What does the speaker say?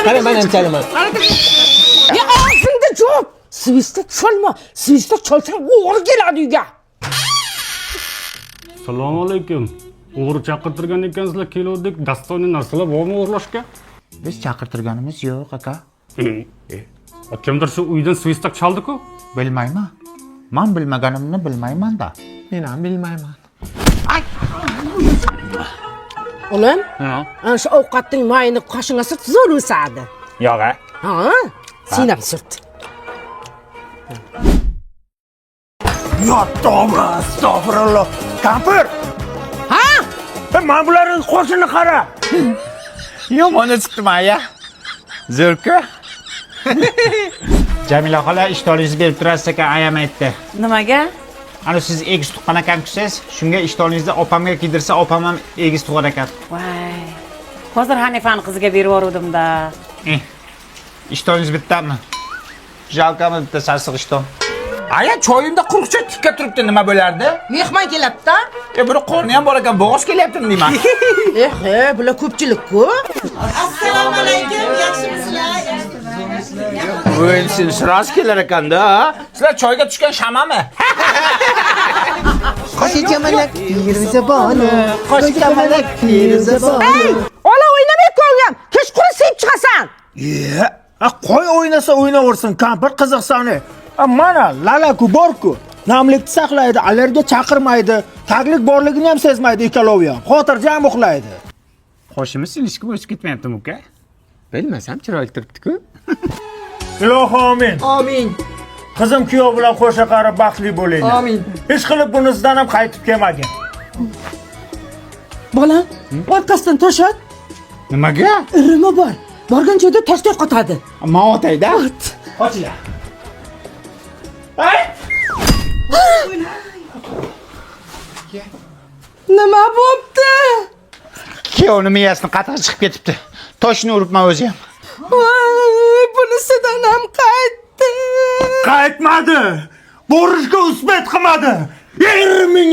Qara, men ham chalaman. Ya ağzında cevap. Sviste chalma. Sviste chalsang o'g'ri keladi uyga. Assalomu alaykum. O'g'ri chaqirtirgan ekansizlar, keluvdik. Dastoniy narsalar bormi o'g'irlashga? Biz chaqirtirganimiz yo'q, aka. Kimdir shu uydan svistak chaldi-ku? Bilmayman. Men bilmaganimni bilmayman-da. Men ham bilmayman. Oğlum, Ha. ana shu ovqatning mayini qoshingga surt zo'r o'sadi. Yo'q, a. Ha? Sen ham surt. Ya tavba, astag'firulloh. Kampir! Ha? Men bularning qo'shini qara. Yomon chiqdimi, aya? Zo'rku. Jamila xola ishtoningizni berib turasiz ekan, ayam aytdi. Nimaga? Ana siz egiz tuqqan ekansiz, shunga ishtoningizni opamga kiydirsa, opam ham egiz tug'ar ekan. Voy. Hozir Hanifani qiziga berib yubordim-da. Ishtoningiz bittami? Jalkami bitta sarsiq ishton. Aya choyimda quruqcha tikka turibdi, nima bo'lardi? Mehmon keladi-da. Buni qorni ham bor ekan, bo'g'oz kelyaptimi deyman. Bular ko'pchilik-ku. Assalomu alaykum, yaxshimisizlar? Voy, sen siras kelar ekanda. Sizlar choyga tushgan shamami? Qo'shiqchamalak Firuzaboni. Qo'shiqchamalak Firuzaboni. Ola o'ynamay ko'rgam. Kechqurun sevib chiqasan. Qo'y o'ynasa o'ynaversin, kampir qiziqsani. Mana lalaku borku. Namlikni saqlaydi, allergiya chaqirmaydi, taglik borligini ham sezmaydi ikkalovi ham. Xotirjam uxlaydi. Qo'shimiz ilishki o'sib ketmayaptimi, uka? Bilmasam, chiroyli turibdi-ku. Ilohi amin. Amin. Qizim kuyov bilan qo'sha qarab baxtli bo'linglar. Amin. Hech qilib bunisidan ham qaytib kelmagin. Bola, orqasidan to'shat. Nimaga? Irimi bor. Borgan joyda toshday qotadi. Men otayda. Qochinglar. Nima bo'pti? Kuyovni miyasini qattiq chiqib ketibdi. Toshni uribman o'zi ham. Voy, bunisidan ham qaytdi. Qaytmadi. Borishga usbat qilmadi. 20 ming